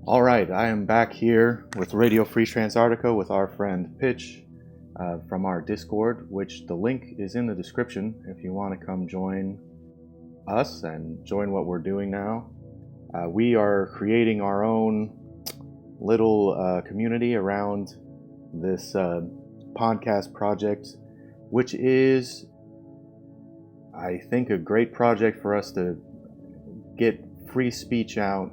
All right, I am back here with Radio Free Transarctica with our friend Pitch from our Discord, which the link is in the description if you want to come join us and join what we're doing now. We are creating our own little community around this podcast project, which is, I think, a great project for us to get free speech out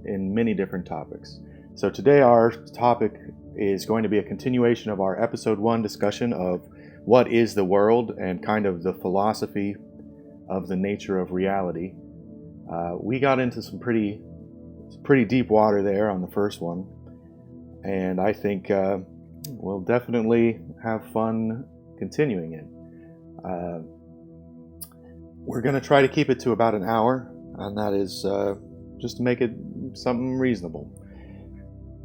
in many different topics. So today our topic is going to be a continuation of our episode 1 discussion of what is the world and kind of the philosophy of the nature of reality. We got into some pretty deep water there on the first one, and I think we'll definitely have fun continuing it. We're going to try to keep it to about an hour, and that is just to make it something reasonable.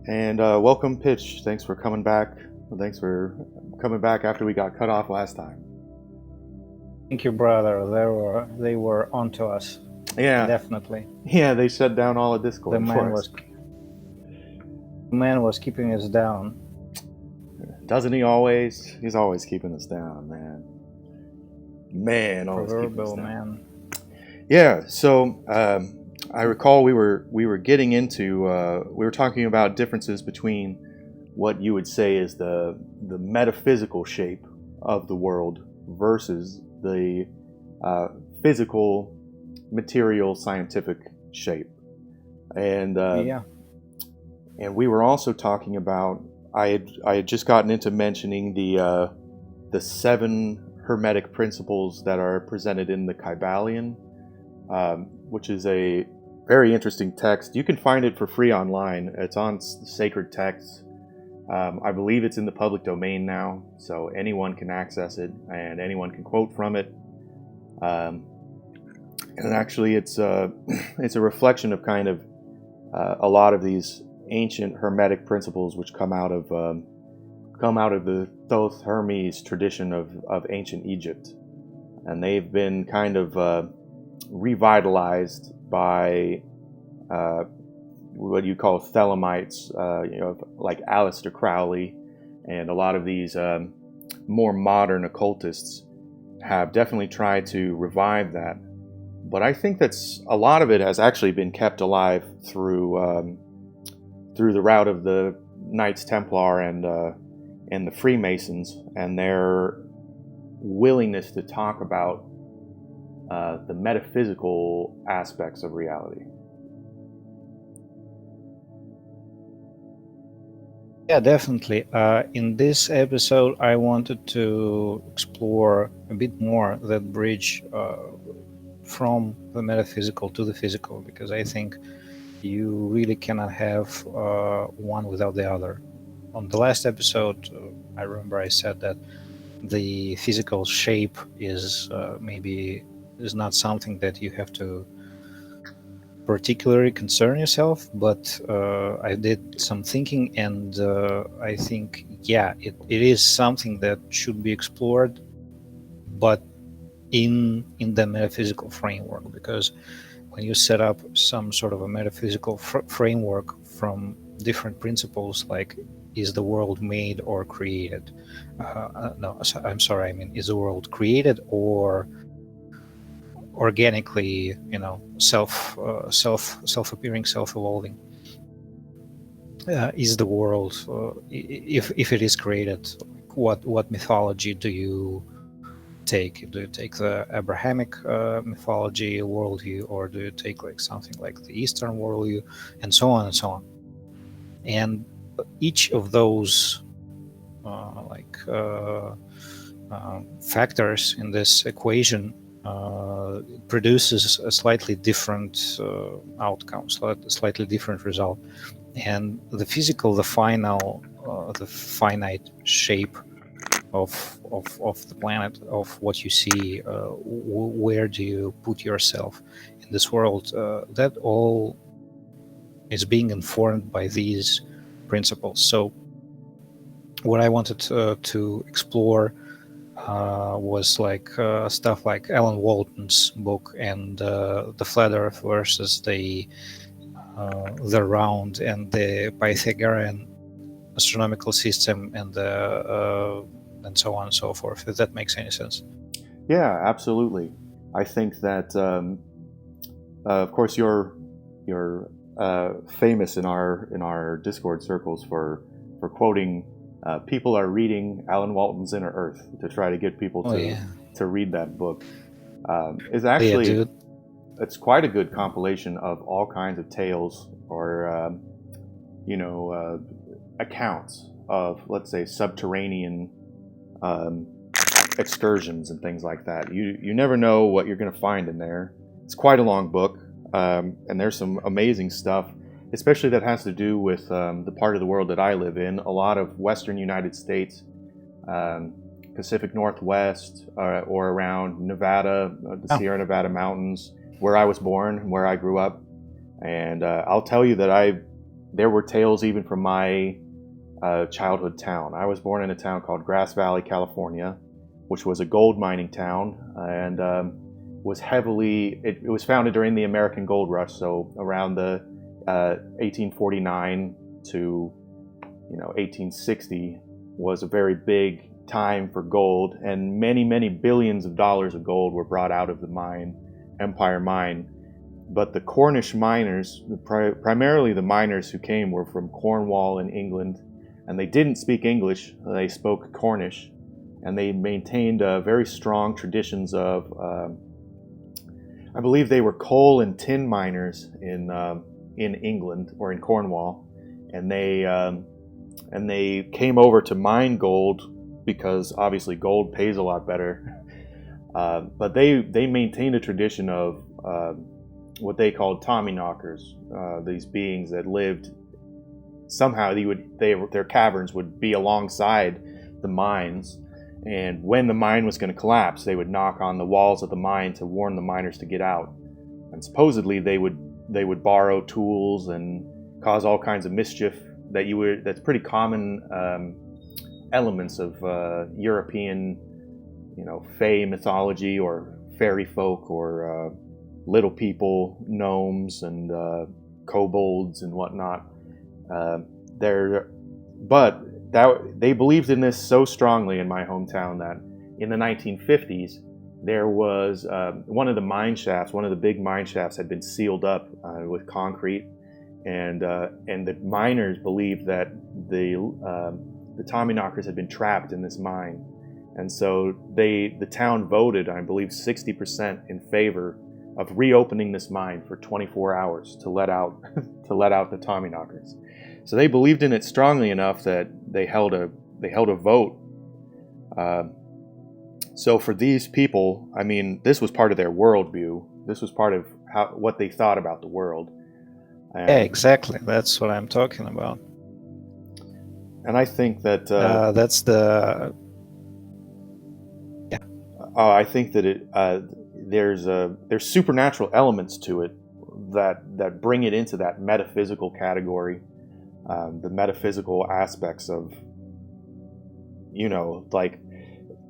And welcome, Pitch. Thanks for coming back. Thanks for coming back after we got cut off last time. Thank you, brother. They were onto us. Yeah, definitely. Yeah, they shut down all of Discord. The man was keeping us down. Doesn't he always? He's always keeping us down, man. Man, always keeping us down. Man. Yeah. So I recall we were getting into we were talking about differences between what you would say is the metaphysical shape of the world versus the physical, material, scientific shape, and and we were also talking about I had just gotten into mentioning the 7 Hermetic Principles that are presented in the Kybalion, which is a very interesting text. You can find it for free online. It's on Sacred Texts. I believe it's in the public domain now, so anyone can access it and anyone can quote from it. And actually, it's a reflection of kind of a lot of these ancient Hermetic principles, which come out of the Thoth Hermes tradition of ancient Egypt, and they've been kind of revitalized by what you call Thelemites, like Aleister Crowley, and a lot of these more modern occultists have definitely tried to revive that. But I think that's a lot of it has actually been kept alive through the route of the Knights Templar and the Freemasons, and their willingness to talk about the metaphysical aspects of reality. Yeah, definitely. In this episode, I wanted to explore a bit more that bridge from the metaphysical to the physical, because I think you really cannot have one without the other. On the last episode, I remember I said that the physical shape is not something that you have to particularly concern yourself, but I did some thinking, and I think, it is something that should be explored, but in the metaphysical framework, because when you set up some sort of a metaphysical framework from different principles, like is the world made or created? Is the world created or organically, self-appearing, self-evolving? Is the world, if it is created, what mythology do you take? Do you take the Abrahamic mythology worldview, or do you take like something like the Eastern worldview, and so on and so on? And each of those factors in this equation produces a slightly different outcome, slightly different result. And the physical, the finite shape of the planet, of what you see, where do you put yourself in this world, that all is being informed by these principles. So what I wanted to explore was like stuff like Alan Walton's book and the flat Earth versus the the round and the Pythagorean astronomical system and so on and so forth. If that makes any sense. Yeah, absolutely. I think that, of course, you're famous in our Discord circles for quoting. People are reading Alan Walton's Inner Earth to try to get people to read that book. Is actually dude. It's quite a good compilation of all kinds of tales or accounts of, let's say, subterranean excursions and things like that. You never know what you're going to find in there. It's quite a long book, and there's some amazing stuff, especially that has to do with the part of the world that I live in. A lot of western United States, Pacific Northwest, or around Nevada, the Sierra Nevada mountains, where I was born, where I grew up. And I'll tell you that there were tales even from my childhood town. I was born in a town called Grass Valley, California, which was a gold mining town, and was heavily. It was founded during the American Gold Rush, so around the 1849 to 1860 was a very big time for gold, and many billions of dollars of gold were brought out of the Empire Mine. But the Cornish miners, primarily the miners who came, were from Cornwall in England, and they didn't speak English. They spoke Cornish, and they maintained very strong traditions of, I believe they were coal and tin miners in England or in Cornwall, and they came over to mine gold because obviously gold pays a lot better. But they maintained a tradition of what they called Tommyknockers, these beings that lived somehow. Their caverns would be alongside the mines, and when the mine was going to collapse, they would knock on the walls of the mine to warn the miners to get out. And supposedly they would borrow tools and cause all kinds of mischief that's pretty common elements of European, fae mythology or fairy folk or little people, gnomes and kobolds and whatnot. They believed in this so strongly in my hometown that in the 1950s there was one of the big mine shafts had been sealed up with concrete, and the miners believed that the Tommyknockers had been trapped in this mine. And so the town voted, I believe, 60% in favor of reopening this mine for 24 hours to let out the Tommyknockers. So they believed in it strongly enough that they held a vote. So for these people, I mean, this was part of their worldview. This was part of what they thought about the world. Yeah, exactly. That's what I'm talking about. And I think that that's the. I think that there's supernatural elements to it that bring it into that metaphysical category, the metaphysical aspects of, like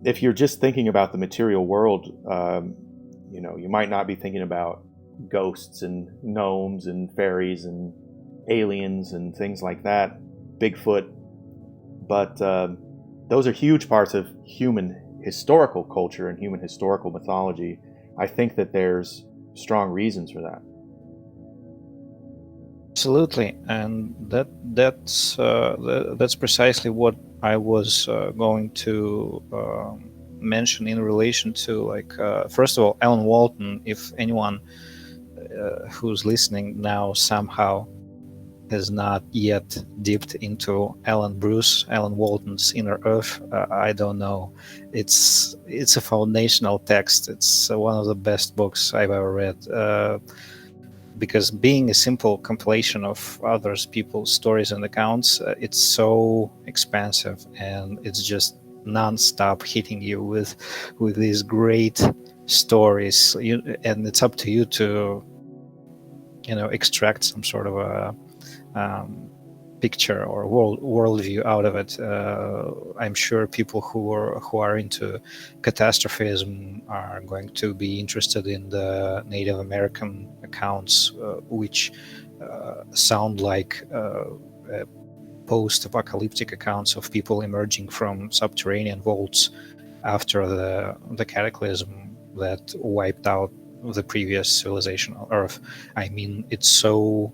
if you're just thinking about the material world, you might not be thinking about ghosts and gnomes and fairies and aliens and things like that, Bigfoot, but those are huge parts of human historical culture and human historical mythology. I think that there's strong reasons for that. Absolutely, and that's precisely what I was going to mention in relation to, first of all, Alan Walton. If anyone who's listening now somehow has not yet dipped into Alan Walton's Inner Earth, I don't know. It's a foundational text. It's one of the best books I've ever read, because being a simple compilation of others people's stories and accounts, it's so expansive, and it's just non-stop hitting you with these great stories, and it's up to you to extract some sort of a picture or worldview out of it. I'm sure people who are into catastrophism are going to be interested in the Native American accounts, which sound like post-apocalyptic accounts of people emerging from subterranean vaults after the cataclysm that wiped out the previous civilization on Earth. I mean, it's so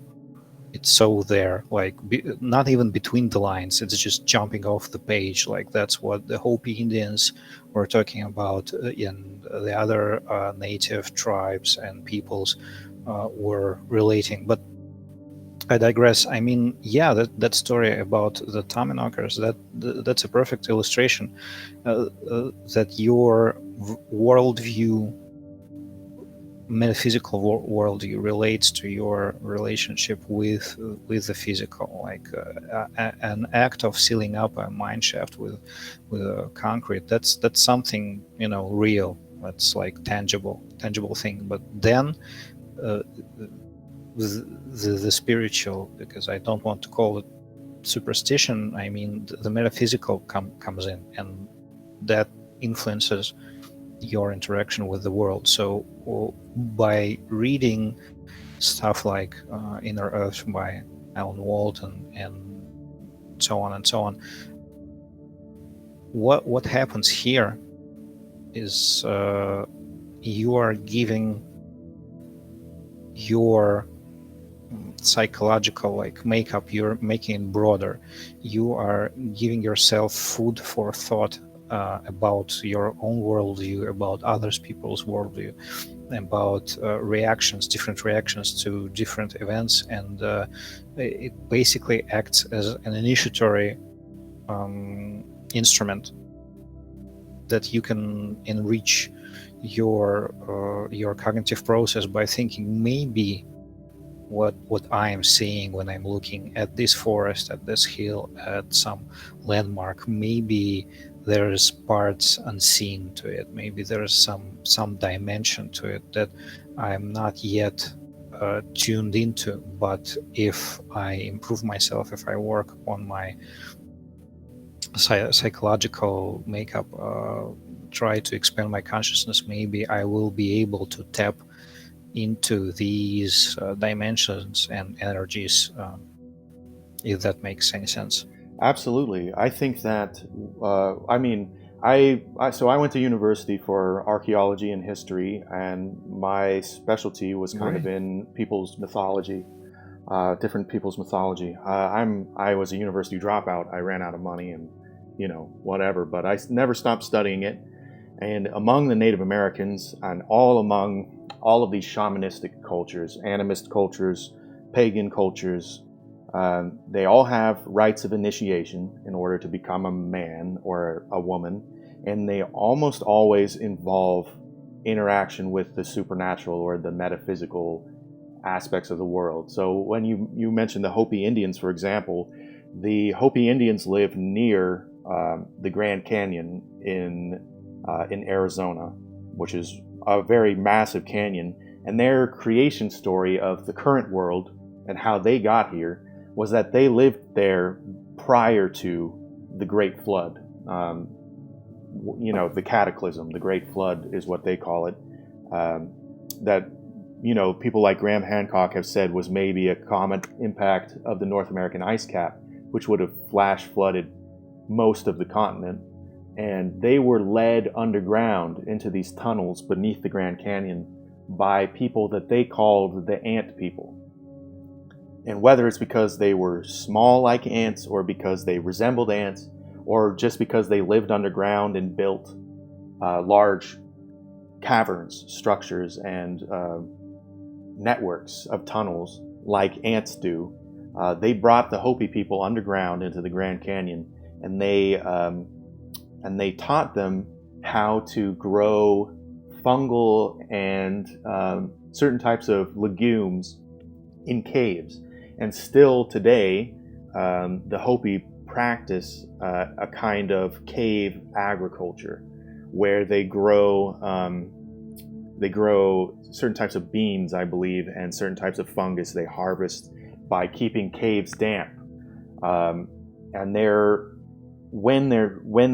there, like not even between the lines. It's just jumping off the page. Like that's what the Hopi Indians were talking about, and the other native tribes and peoples were relating. But I digress. I mean, yeah, that story about the Tommyknockers, that's a perfect illustration that your worldview, metaphysical worldview, relates to your relationship with the physical, like an act of sealing up a mine shaft with concrete. That's something, real. That's like tangible thing. But then uh, the spiritual, because I don't want to call it superstition. I mean, the metaphysical comes in, and that influences your interaction with the world. So by reading stuff like Inner Earth by Alan Walton and so on and so on, what happens here is you are giving your psychological makeup, you're making it broader. You are giving yourself food for thought about your own worldview, about others people's worldview, about different reactions to different events, and it basically acts as an initiatory instrument that you can enrich your cognitive process by thinking, maybe what I am seeing when I'm looking at this forest, at this hill, at some landmark, maybe there's parts unseen to it. Maybe there's some dimension to it that I'm not yet tuned into. But if I improve myself, if I work on my psychological makeup, try to expand my consciousness, maybe I will be able to tap into these dimensions and energies, if that makes any sense. Absolutely. I think that, so I went to university for archaeology and history, and my specialty was kind of in people's mythology, different people's mythology. I was a university dropout. I ran out of money and, whatever, but I never stopped studying it. And among the Native Americans and among all of these shamanistic cultures, animist cultures, pagan cultures, they all have rites of initiation in order to become a man or a woman, and they almost always involve interaction with the supernatural or the metaphysical aspects of the world. So when you mentioned the Hopi Indians, for example, the Hopi Indians live near the Grand Canyon in Arizona, which is a very massive canyon, and their creation story of the current world and how they got here was that they lived there prior to the Great Flood. The cataclysm, the Great Flood is what they call it. That, people like Graham Hancock have said was maybe a comet impact of the North American ice cap, which would have flash flooded most of the continent. And they were led underground into these tunnels beneath the Grand Canyon by people that they called the ant people. And whether it's because they were small like ants, or because they resembled ants, or just because they lived underground and built large caverns, structures, and networks of tunnels like ants do, they brought the Hopi people underground into the Grand Canyon, and they taught them how to grow fungal and certain types of legumes in caves. And still today, the Hopi practice a kind of cave agriculture where they grow certain types of beans, I believe, and certain types of fungus they harvest by keeping caves damp. And when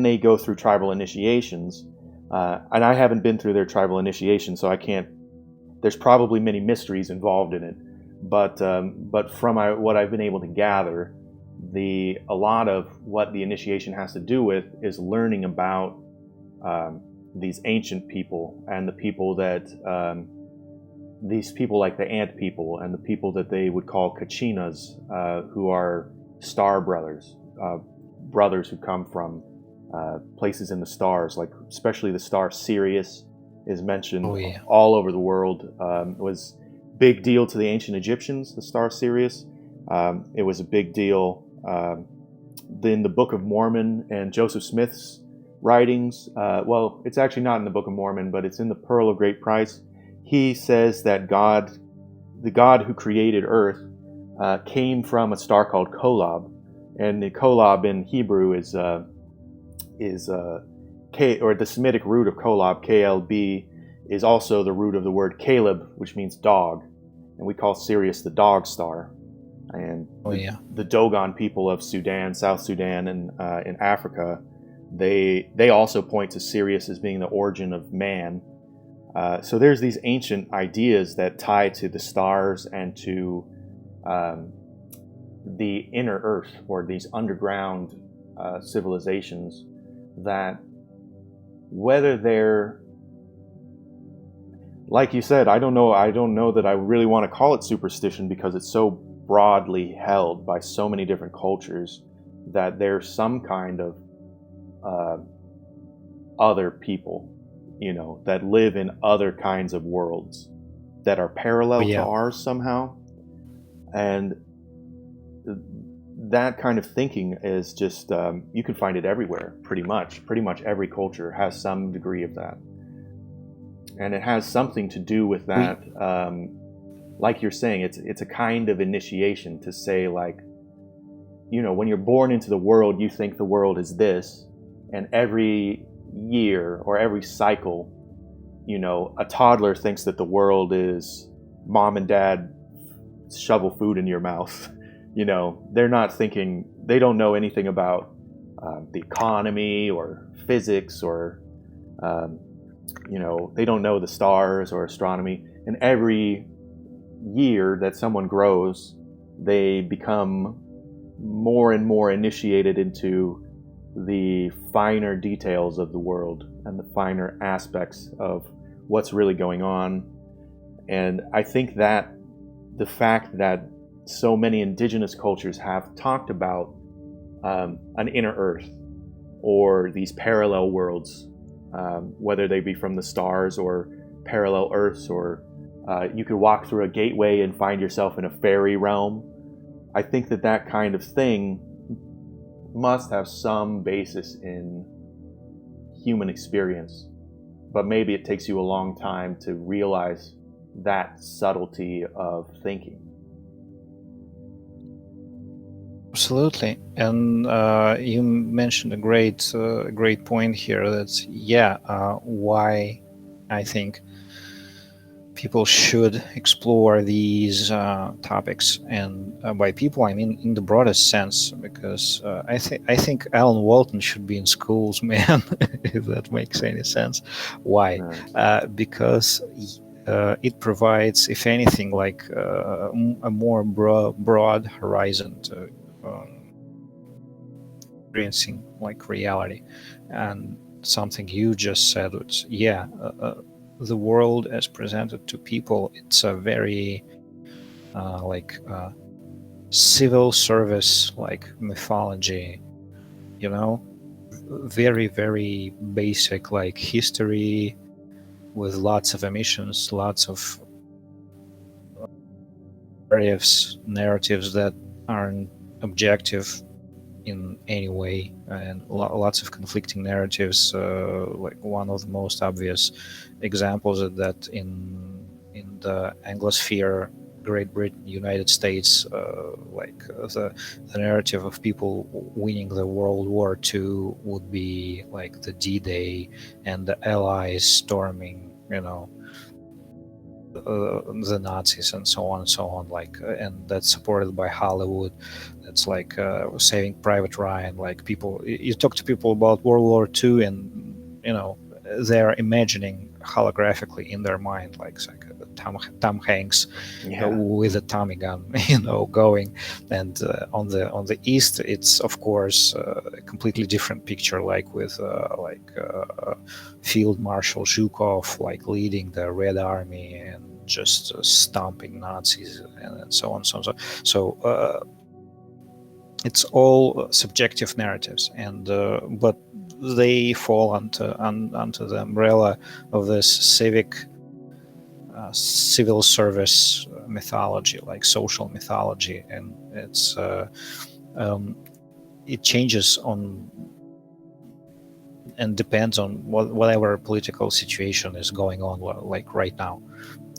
they go through tribal initiations, and I haven't been through their tribal initiation, so I can't. There's probably many mysteries involved in it, but from what I've been able to gather, a lot of what the initiation has to do with is learning about these ancient people and the people that these people like the ant people and the people that they would call Kachinas, who are star brothers, brothers who come from places in the stars, like especially the star Sirius is mentioned all over the world. It was big deal to the ancient Egyptians, the star Sirius. It was a big deal in the Book of Mormon and Joseph Smith's writings. Well, it's actually not in the Book of Mormon, but it's in the Pearl of Great Price. He says that God, the God who created Earth, came from a star called Kolob, and the Kolob in Hebrew is K, or the Semitic root of Kolob, KLB, is also the root of the word Caleb, which means dog, and we call Sirius the dog star. And the Dogon people of Sudan, South Sudan, and in Africa, they also point to Sirius as being the origin of man. So there's these ancient ideas that tie to the stars and to the inner earth, or these underground civilizations, that whether they're, like you said, I don't know that I really want to call it superstition, because it's so broadly held by so many different cultures that there's some kind of other people, that live in other kinds of worlds that are parallel to ours somehow. And that kind of thinking is just, you can find it everywhere, pretty much. Pretty much every culture has some degree of that. And it has something to do with that. Like you're saying, it's a kind of initiation to say, like, when you're born into the world, you think the world is this, and every year or every cycle, a toddler thinks that the world is mom and dad shovel food in your mouth. They're not thinking, they don't know anything about the economy or physics, or they don't know the stars or astronomy. And every year that someone grows, they become more and more initiated into the finer details of the world and the finer aspects of what's really going on. And I think that the fact that so many indigenous cultures have talked about an inner earth, or these parallel worlds, whether they be from the stars or parallel earths, or you could walk through a gateway and find yourself in a fairy realm. I think that kind of thing must have some basis in human experience, but maybe it takes you a long time to realize that subtlety of thinking. Absolutely. And you mentioned a great point here. That's why I think people should explore these topics, and by people I mean in the broadest sense, because I think Alan Walton should be in schools, man. If that makes any sense. Why? Because it provides, if anything, like a more broad horizon to experiencing like reality. And something you just said, which the world as presented to people, it's a very civil service, like mythology, very, very basic, like history with lots of emissions, lots of narratives that aren't objective in any way, and lots of conflicting narratives. Like one of the most obvious examples of that in the Anglosphere, Great Britain, United States, the narrative of people winning the World War II would be like the D-Day and the Allies storming, the Nazis and so on, and that's supported by Hollywood. That's like Saving Private Ryan. Like, people, you talk to people about World War II, and they're imagining holographically in their mind, like Tom Hanks Yeah. with a Tommy gun, going. And on the east, it's of course a completely different picture, like with Field Marshal Zhukov, like leading the Red Army and just stomping Nazis and so on, so on. So it's all subjective narratives, and but they fall onto the umbrella of this civil service mythology, like social mythology, and it changes on and depends on whatever political situation is going on, like right now.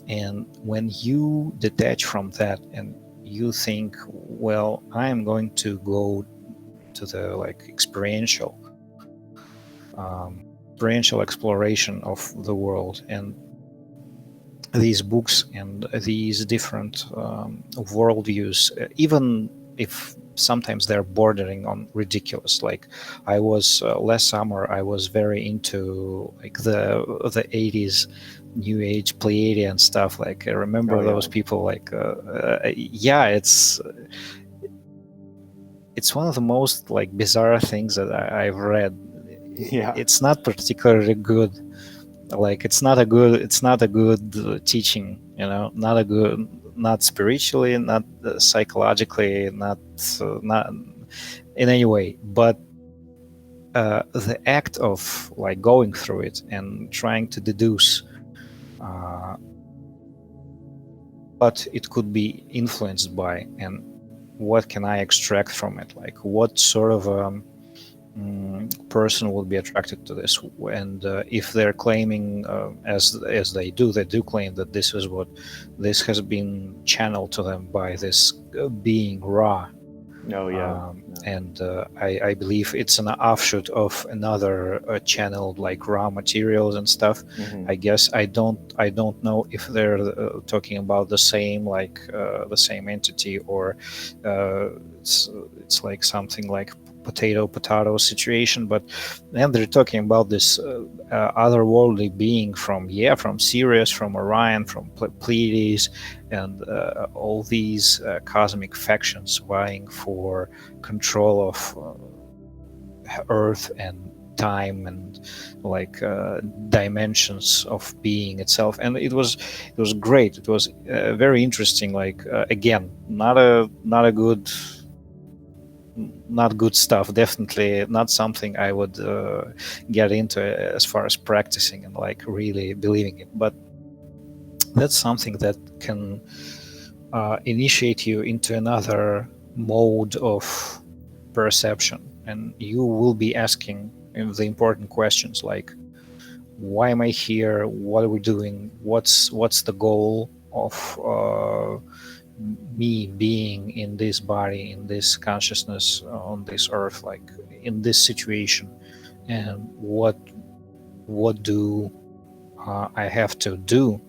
And when you detach from that and you think, well, I am going to go to the experiential exploration of the world, and these books and these different worldviews, even if sometimes they're bordering on ridiculous. Like I was last summer, I was very into the 80s New Age Pleiadian stuff. Like I remember those people. Like it's one of the most bizarre things that I've read. Yeah. It's not particularly good. Like it's not a good teaching, not spiritually, not psychologically, not in any way. But the act of going through it and trying to deduce what it could be influenced by and what can I extract from it, like what sort of person will be attracted to this. And if they're claiming, as they do claim that this has been channeled to them by this being Ra. And I believe it's an offshoot of another channeled raw materials and stuff. I guess I don't know if they're talking about the same the same entity, or it's like something like potato situation. But then they're talking about this otherworldly being from Sirius, from Orion, from Pleiades, and all these cosmic factions vying for control of Earth and time and dimensions of being itself. And it was great. It was very interesting. Again, not good stuff. Definitely not something I would get into as far as practicing and really believing it. But that's something that can initiate you into another mode of perception, and you will be asking the important questions like, why am I here? What are we doing? What's the goal of me being in this body, in this consciousness, on this earth, in this situation? And what do I have to do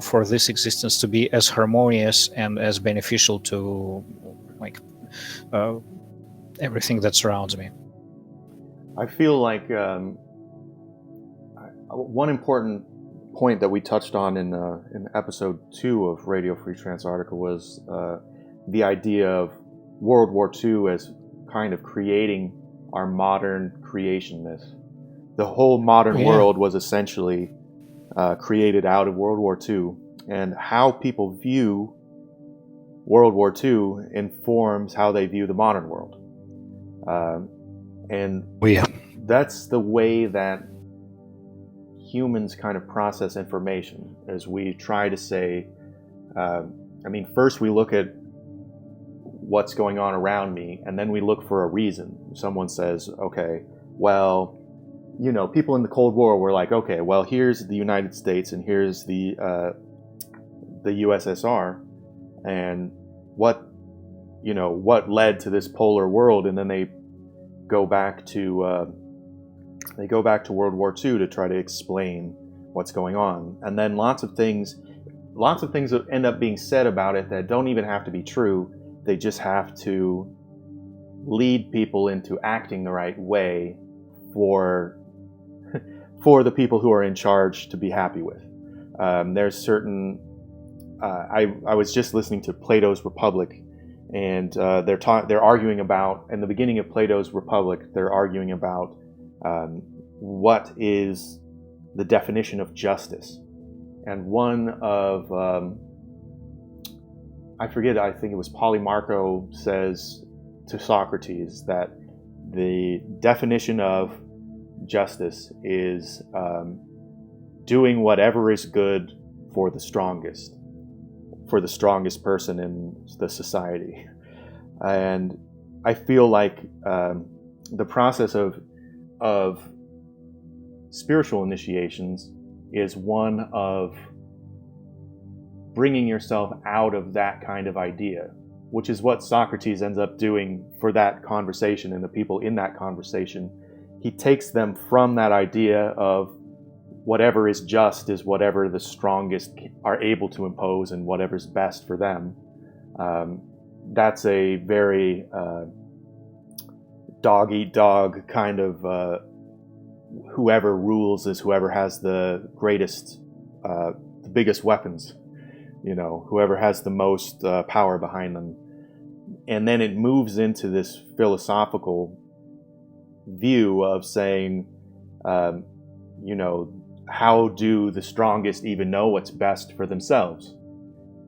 for this existence to be as harmonious and as beneficial to everything that surrounds me? I feel like one important point that we touched on in episode 2 of Radio Free Transarctica was the idea of World War II as kind of creating our modern creation myth. The whole modern world was essentially created out of World War II, and how people view World War II informs how they view the modern world. And that's the way that humans kind of process information, as we try to say, first we look at what's going on around me, and then we look for a reason. Someone says, okay, well, people in the Cold War were like, okay, well, here's the United States and here's the USSR, and what led to this polar world, and then they go back to World War II to try to explain what's going on. And then lots of things that end up being said about it that don't even have to be true. They just have to lead people into acting the right way for for the people who are in charge to be happy with. There's certain. I was just listening to Plato's Republic, and they're arguing about, in the beginning of Plato's Republic, they're arguing about what is the definition of justice. And one of, I forget, I think it was Polemarco says to Socrates that the definition of justice is doing whatever is good for the strongest person in the society. And I feel like the process of spiritual initiations is one of bringing yourself out of that kind of idea, which is what Socrates ends up doing for that conversation and the people in that conversation. He takes them from that idea of whatever is just is whatever the strongest are able to impose and whatever's best for them. That's a very dog-eat-dog kind of whoever rules is whoever has the greatest, the biggest weapons, whoever has the most power behind them. And then it moves into this philosophical view of saying, how do the strongest even know what's best for themselves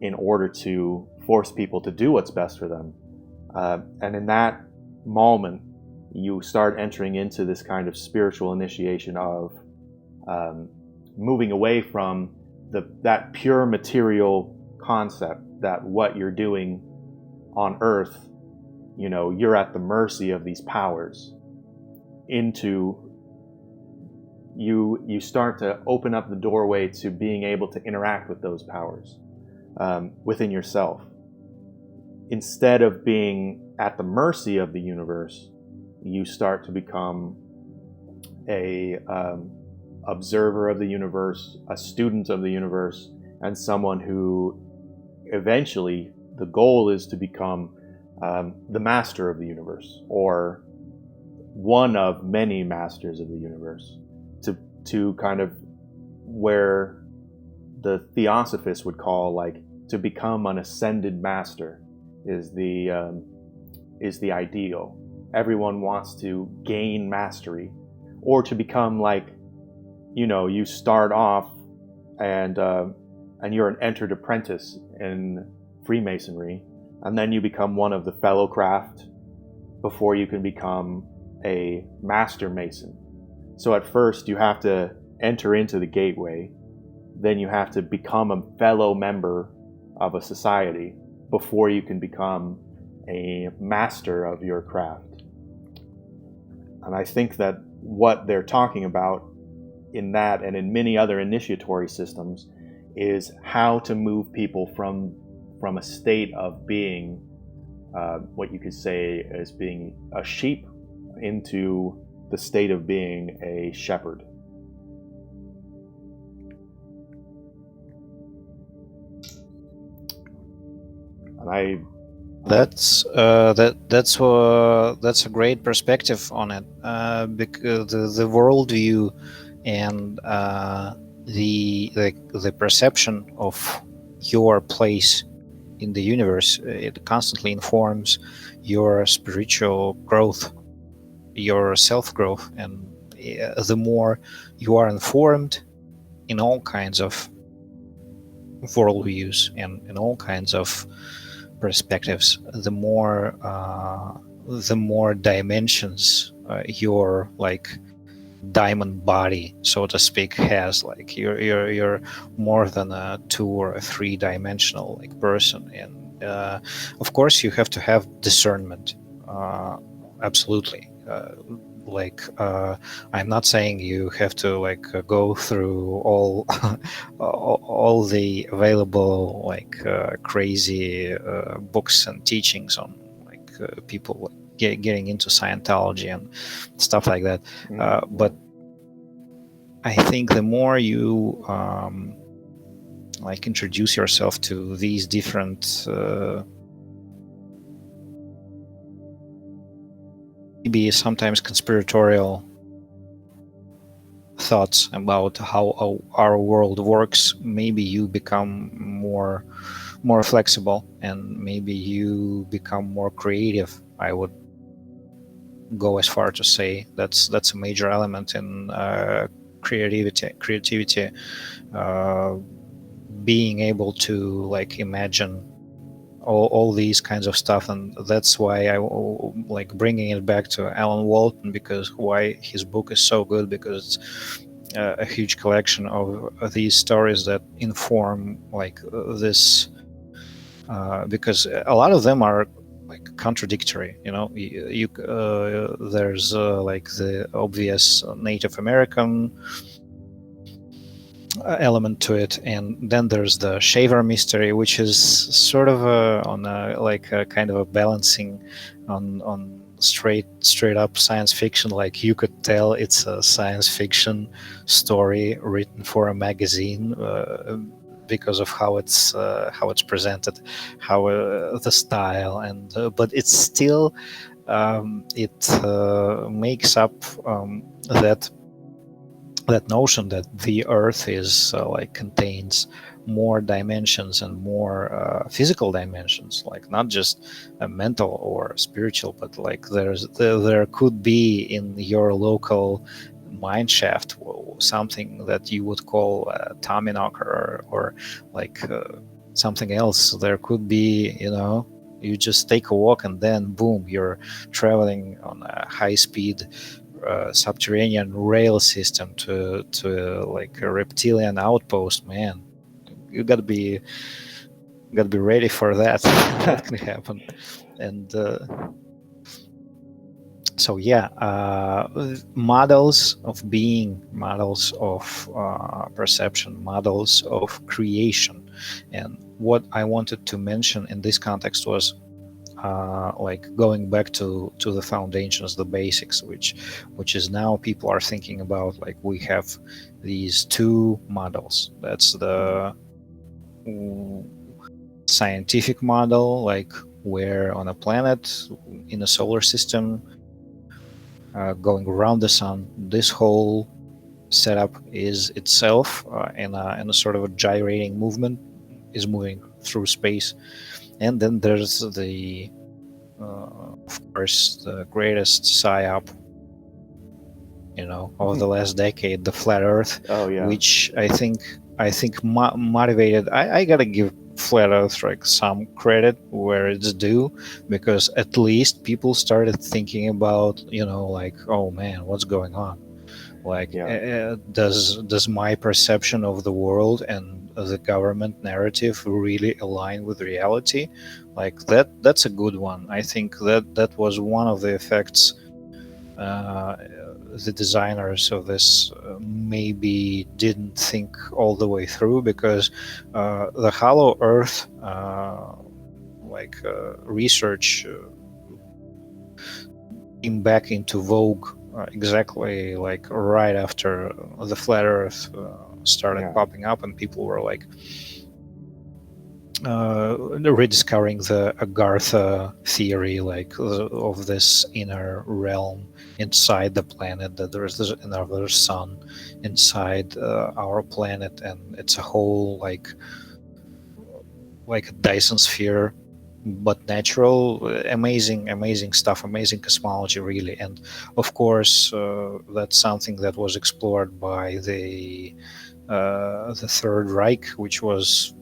in order to force people to do what's best for them? And in that moment, you start entering into this kind of spiritual initiation of moving away from that pure material concept that what you're doing on earth, you're at the mercy of these powers, into you start to open up the doorway to being able to interact with those powers within yourself. Instead of being at the mercy of the universe, you start to become a observer of the universe, a student of the universe, and someone who eventually the goal is to become the master of the universe, or one of many masters of the universe, to kind of where the Theosophists would call, like, to become an ascended master is the ideal. Everyone wants to gain mastery, or to become like, you start off and you're an entered apprentice in Freemasonry, and then you become one of the fellow craft before you can become a master mason. So at first you have to enter into the gateway, then you have to become a fellow member of a society before you can become a master of your craft. And I think that what they're talking about in that and in many other initiatory systems is how to move people from a state of being what you could say as being a sheep into the state of being a shepherd. And that's a great perspective on it, because the worldview and the perception of your place in the universe, it constantly informs your spiritual growth, your self-growth, and the more you are informed in all kinds of worldviews and in all kinds of perspectives, the more dimensions your like diamond body, so to speak, has. Like you're more than a 2 or a 3 dimensional like person. And of course you have to have discernment, absolutely. I'm not saying you have to go through all all the available crazy books and teachings on people getting into Scientology and stuff like that. But I think the more you introduce yourself to these different maybe sometimes conspiratorial thoughts about how our world works, maybe you become more flexible, and maybe you become more creative. I would go as far to say that's a major element in creativity, uh, being able to like imagine all these kinds of stuff. And that's why I like bringing it back to Alan Walton, because why his book is so good, because it's a huge collection of these stories that inform like this, because a lot of them are like contradictory. There's like the obvious Native American element to it, and then there's the shaver mystery, which is sort of on a like a kind of a balancing on straight up science fiction. Like you could tell it's a science fiction story written for a magazine, because of how it's presented, how the style, and but it's still it makes up that notion that the earth is like contains more dimensions and more physical dimensions, like not just mental or spiritual, but like there could be in your local mine shaft something that you would call a Tommyknocker, or like something else. There could be, you just take a walk and then boom, you're traveling on a high speed subterranean rail system to like a reptilian outpost. Man, you gotta be ready for that. That can happen. And so yeah, models of being, models of perception, models of creation. And what I wanted to mention in this context was like going back to the foundations, the basics, which is now people are thinking about. Like we have these two models. That's the scientific model, like we're on a planet in a solar system, going around the sun. This whole setup is itself in a sort of a gyrating movement, is moving through space. And then there's the of course, the greatest psyop, of the last decade, the flat Earth. Oh yeah. Which I think motivated. I gotta give flat Earth like some credit where it's due, because at least people started thinking about, like, oh man, what's going on? Like, Yeah. does my perception of the world and the government narrative really align with reality? Like that's a good one. I think that was one of the effects the designers of this maybe didn't think all the way through, because the hollow earth research came back into vogue exactly like right after the flat earth started popping up, and people were like rediscovering the Agartha theory, like of this inner realm inside the planet, that there's another sun inside our planet, and it's a whole like a Dyson sphere, but natural. Amazing stuff, amazing cosmology, really. And of course, that's something that was explored by the Third Reich, which was,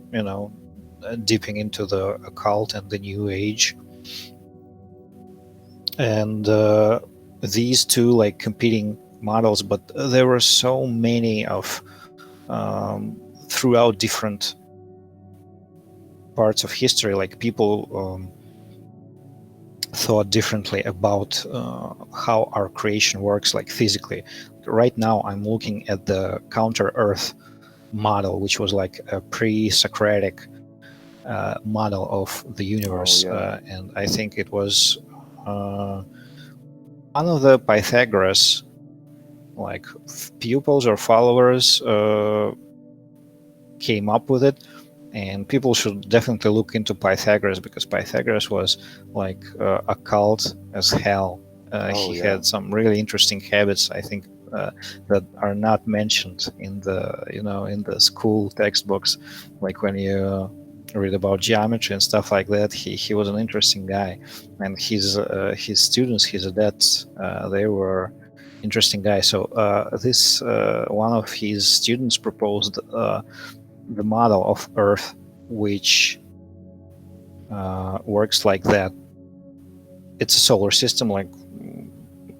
dipping into the occult and the New Age. And these two like competing models, but there were so many of throughout different parts of history, like people thought differently about how our creation works, like physically. Right now I'm looking at the counter Earth model, which was like a pre-Socratic model of the universe. And I think it was one of the Pythagoras like pupils or followers came up with it. And people should definitely look into Pythagoras, because Pythagoras was like occult as hell. He had some really interesting habits. I think that are not mentioned in the in the school textbooks, like when you read about geometry and stuff like that. He was an interesting guy, and his students, his adepts, they were interesting guys. So this one of his students proposed the model of Earth, which works like that. It's a solar system, like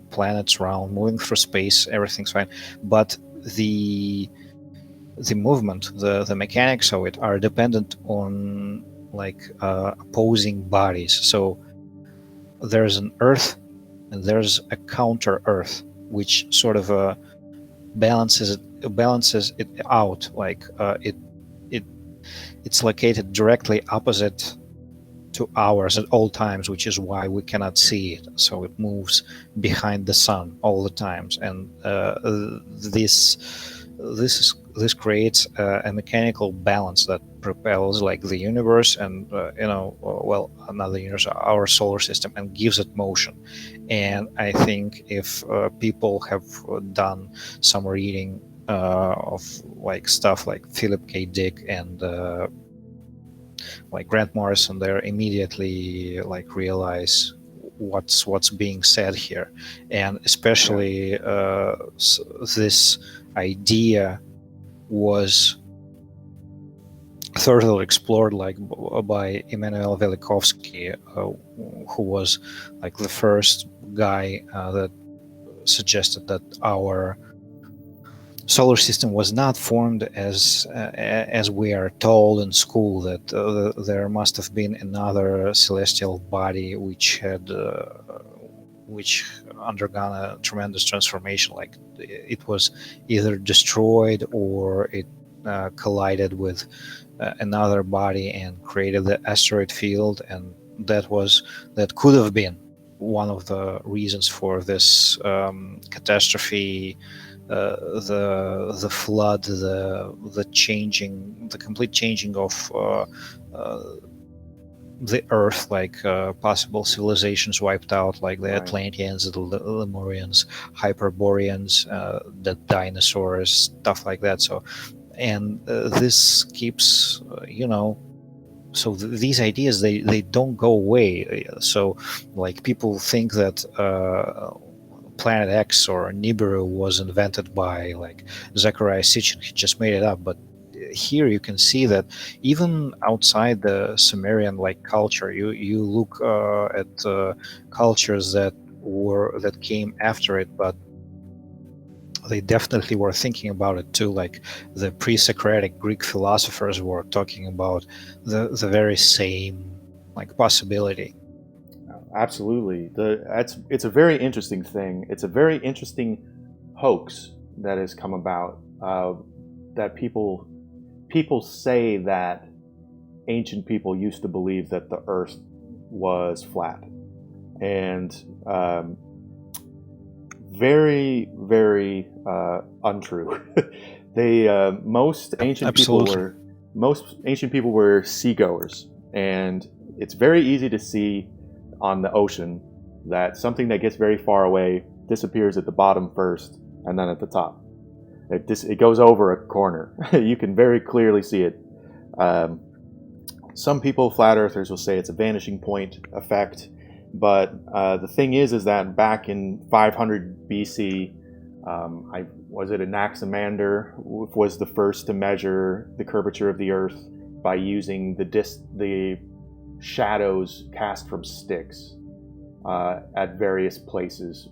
planets round, moving through space, everything's fine, but the movement, the mechanics of it are dependent on like opposing bodies. So there's an Earth and there's a counter Earth, which sort of balances it out. Like it it's located directly opposite to ours at all times, which is why we cannot see it. So it moves behind the sun all the times, and this creates a mechanical balance that propels like the universe and well, another universe, our solar system, and gives it motion. And I think if people have done some reading of like stuff like Philip K. Dick and like Grant Morrison, they immediately like realize what's being said here, and especially this idea was thoroughly explored like by Immanuel Velikovsky, who was like the first guy that suggested that our solar system was not formed as we are told in school, that there must have been another celestial body which had undergone a tremendous transformation, like it was either destroyed or it collided with another body and created the asteroid field, and that could have been one of the reasons for this catastrophe, the flood, the complete changing of the Earth, like possible civilizations wiped out, like the Atlanteans, the Lemurians, Hyperboreans, the dinosaurs, stuff like that. So, and this keeps, so these ideas, they don't go away. So, like, people think that Planet X or Nibiru was invented by like Zecharia Sitchin. He just made it up. But here you can see that even outside the Sumerian like culture, you look at cultures that came after it, but they definitely were thinking about it too. Like the pre-Socratic Greek philosophers were talking about the very same like possibility. Absolutely. It's a very interesting thing. It's a very interesting hoax that has come about, that people say that ancient people used to believe that the Earth was flat, and very, very untrue. Most ancient people were seagoers, and it's very easy to see on the ocean that something that gets very far away disappears at the bottom first and then at the top. It goes over a corner. You can very clearly see it. Some people, flat earthers, will say it's a vanishing point effect, but the thing is that back in 500 BC, was it Anaximander was the first to measure the curvature of the Earth by using the shadows cast from sticks at various places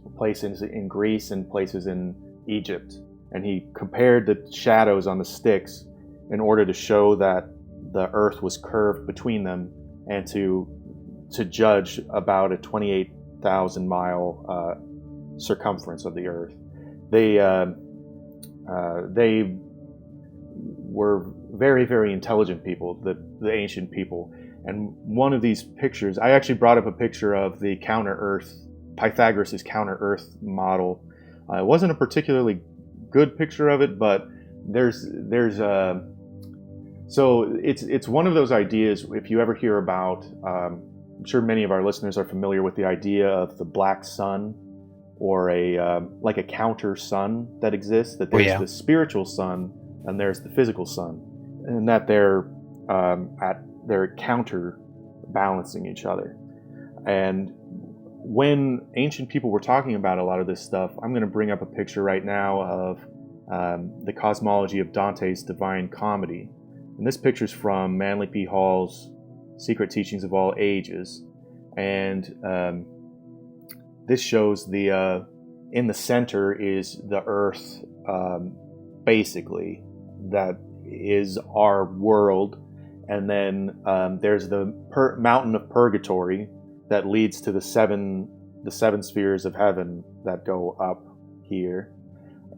in Greece and places in Egypt, and he compared the shadows on the sticks in order to show that the Earth was curved between them, and to judge about a 28,000 mile circumference of the Earth. They were very, very intelligent people, the ancient people. And one of these pictures, I actually brought up a picture of the counter-Earth, Pythagoras' counter-Earth model. It wasn't a particularly good picture of it, but so it's one of those ideas. If you ever hear about, I'm sure many of our listeners are familiar with the idea of the black sun, or a like a counter sun that exists. That there's the spiritual sun and there's the physical sun, and that they're counterbalancing each other. And when ancient people were talking about a lot of this stuff, I'm going to bring up a picture right now of the cosmology of Dante's Divine Comedy. And this picture's from Manly P. Hall's Secret Teachings of All Ages. And this shows in the center is the earth, basically, that is our world. And then there's the mountain of purgatory that leads to the seven spheres of heaven that go up here.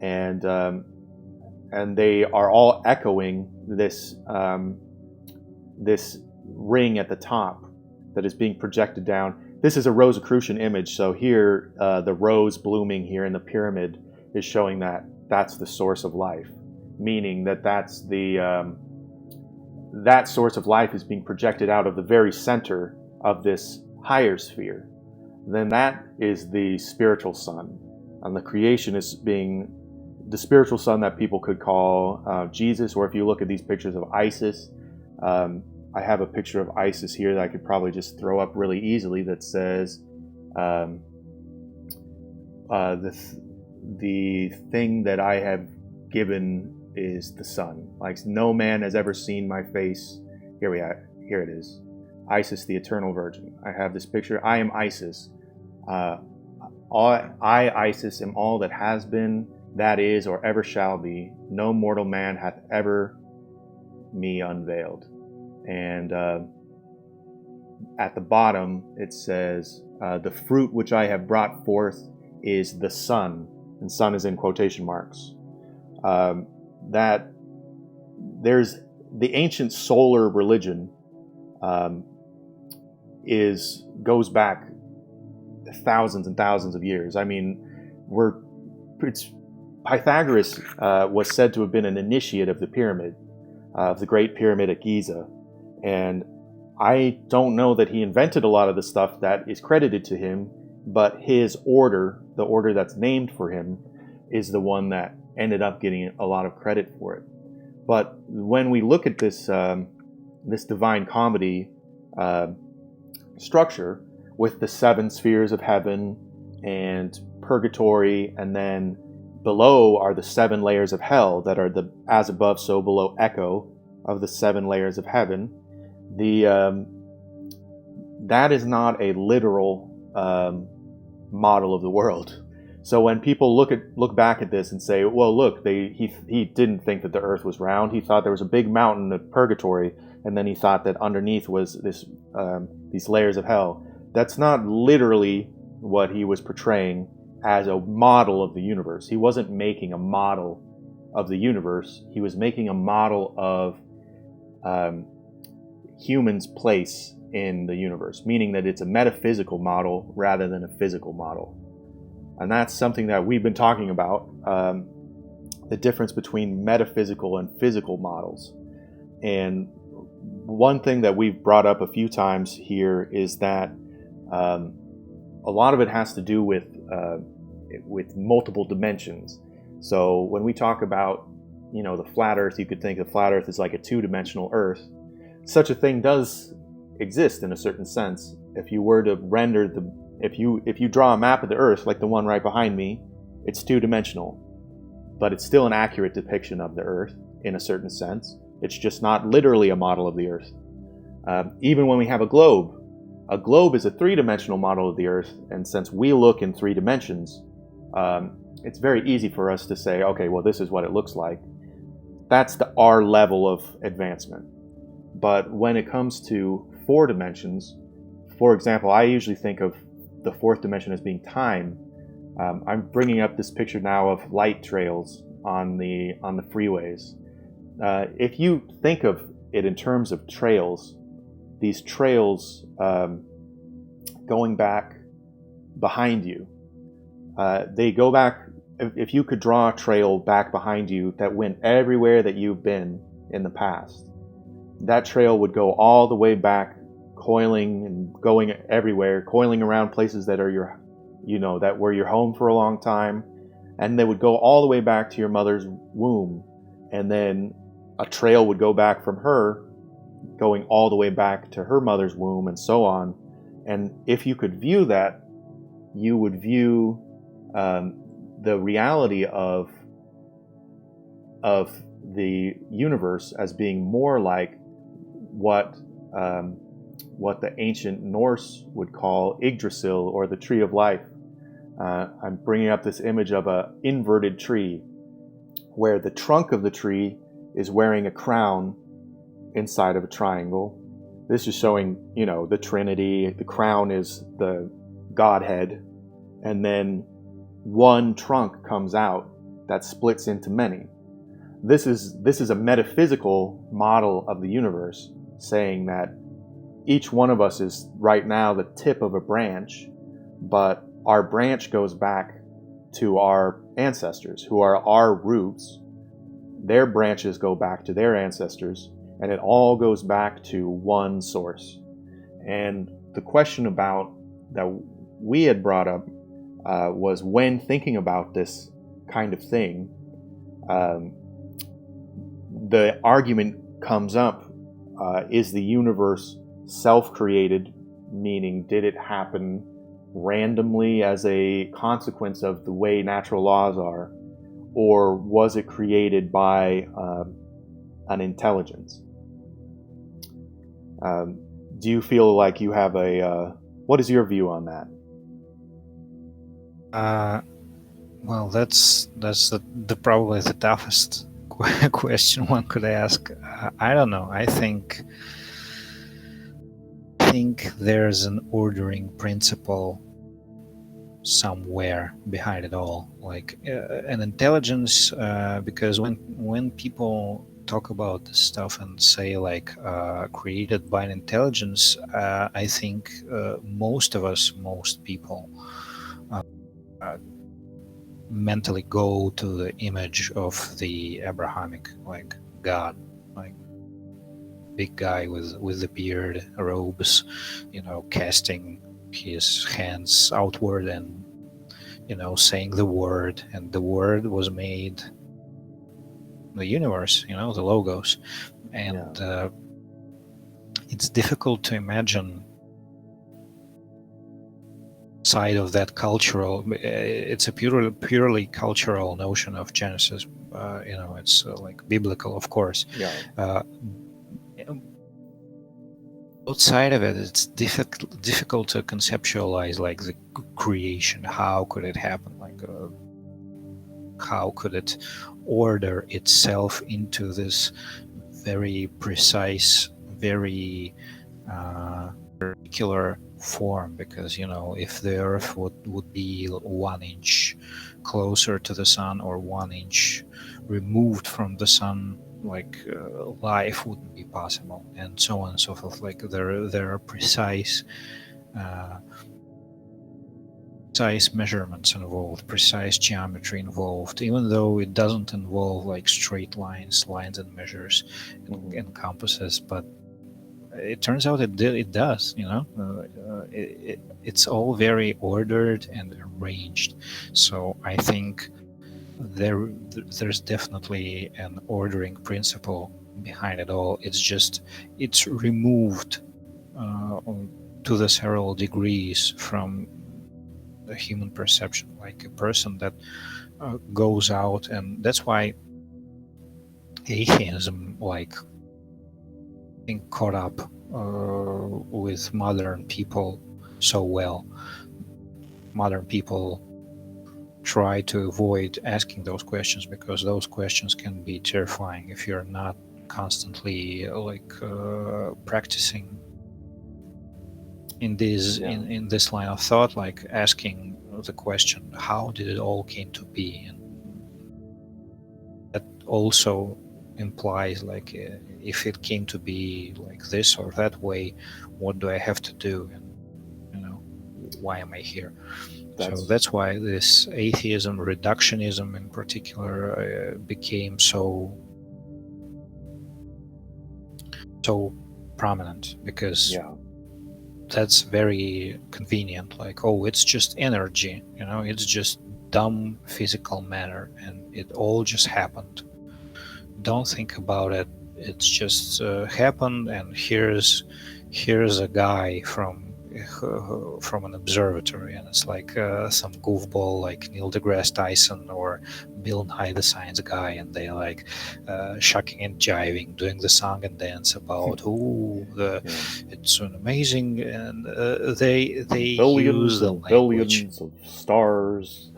And they are all echoing this ring at the top that is being projected down. This is a Rosicrucian image, so here the rose blooming here in the pyramid is showing that that's the source of life, meaning that that's that source of life is being projected out of the very center of this higher sphere. Then that is the spiritual sun, and the creation is being the spiritual sun that people could call Jesus. Or if you look at these pictures of Isis, I have a picture of Isis here that I could probably just throw up really easily that says the thing that I have given is the sun. Like, no man has ever seen my face. Here it is. Isis, the eternal virgin. I have this picture. I am Isis. I, Isis, am all that has been, that is, or ever shall be. No mortal man hath ever me unveiled. And at the bottom it says, the fruit which I have brought forth is the sun, and sun is in quotation marks. That there's the ancient solar religion goes back thousands and thousands of years. I mean, Pythagoras was said to have been an initiate of the pyramid, of the Great Pyramid at Giza. And I don't know that he invented a lot of the stuff that is credited to him, but his order, the order that's named for him, is the one that ended up getting a lot of credit for it. But when we look at this this Divine Comedy structure with the seven spheres of heaven and purgatory, and then below are the seven layers of hell that are the as above so below echo of the seven layers of heaven. That is not a literal model of the world. So when people look back at this and say, well, look, he didn't think that the earth was round. He thought there was a big mountain of purgatory, and then he thought that underneath was these layers of hell. That's not literally what he was portraying as a model of the universe. He wasn't making a model of the universe. He was making a model of humans' place in the universe, meaning that it's a metaphysical model rather than a physical model. And that's something that we've been talking about, the difference between metaphysical and physical models. And one thing that we've brought up a few times here is that a lot of it has to do with multiple dimensions. So when we talk about, the flat Earth, you could think the flat Earth is like a two-dimensional Earth. Such a thing does exist in a certain sense. If you were to render if you draw a map of the Earth, like the one right behind me, it's two-dimensional, but it's still an accurate depiction of the Earth in a certain sense. It's just not literally a model of the Earth. Even when we have a globe is a three-dimensional model of the Earth, and since we look in three dimensions, it's very easy for us to say, okay, well, this is what it looks like. That's our level of advancement. But when it comes to four dimensions, for example, I usually think of the fourth dimension as being time. I'm bringing up this picture now of light trails on the freeways. If you think of it in terms of trails, these trails going back behind you, they go back. If you could draw a trail back behind you that went everywhere that you've been in the past, that trail would go all the way back, coiling and going everywhere, coiling around places that are that were your home for a long time, and they would go all the way back to your mother's womb, and then a trail would go back from her, going all the way back to her mother's womb, and so on. And if you could view that, you would view the reality of the universe as being more like what the ancient Norse would call Yggdrasil, or the tree of life. I'm bringing up this image of an inverted tree, where the trunk of the tree is wearing a crown inside of a triangle. This is showing, the Trinity. The crown is the Godhead, and then one trunk comes out that splits into many. This is a metaphysical model of the universe, saying that each one of us is right now the tip of a branch, but our branch goes back to our ancestors, who are our roots. Their branches go back to their ancestors, and it all goes back to one source. And the question about that we had brought up was, when thinking about this kind of thing, the argument comes up, is the universe self-created, meaning did it happen randomly as a consequence of the way natural laws are, or was it created by an intelligence? Do you feel like you have what is your view on that? Well, that's the probably the toughest question one could ask. I don't know. I think there's an ordering principle somewhere behind it all, like an intelligence. Because when people talk about this stuff and say like created by an intelligence, I think most people mentally go to the image of the Abrahamic, like God, like big guy with the beard, robes, casting his hands outward and saying the word, and the word was made the universe, the logos. And it's difficult to imagine side of that cultural. It's a purely cultural notion of Genesis. It's like biblical, of course. Outside of it, it's difficult to conceptualize like the creation. How could it happen? Like how could it order itself into this very precise, very particular form? Because if the earth would be 1 inch closer to the sun or 1 inch removed from the sun, like life wouldn't be possible, and so on and so forth. Like there are precise measurements involved, precise geometry involved, even though it doesn't involve like straight lines and measures and compasses. But it turns out it does. It's all very ordered and arranged. So I think there's definitely an ordering principle behind it all. It's removed to the several degrees from the human perception, like a person that goes out. And that's why atheism, like, being caught up with modern people so well. Modern people try to avoid asking those questions, because those questions can be terrifying if you're not constantly practicing in this line of thought, like asking the question, how did it all came to be? And that also implies like, if it came to be like this or that way, what do I have to do, and why am I here? So that's why this atheism, reductionism in particular, became so prominent, because that's very convenient. Like, oh, it's just energy, it's just dumb physical matter, and it all just happened. Don't think about it. It's just happened, and here's a guy from an observatory, and it's like some goofball like Neil deGrasse Tyson or Bill Nye the Science Guy, and they like shucking and jiving, doing the song and dance about it's an amazing, and they use billions the and language. billions of stars.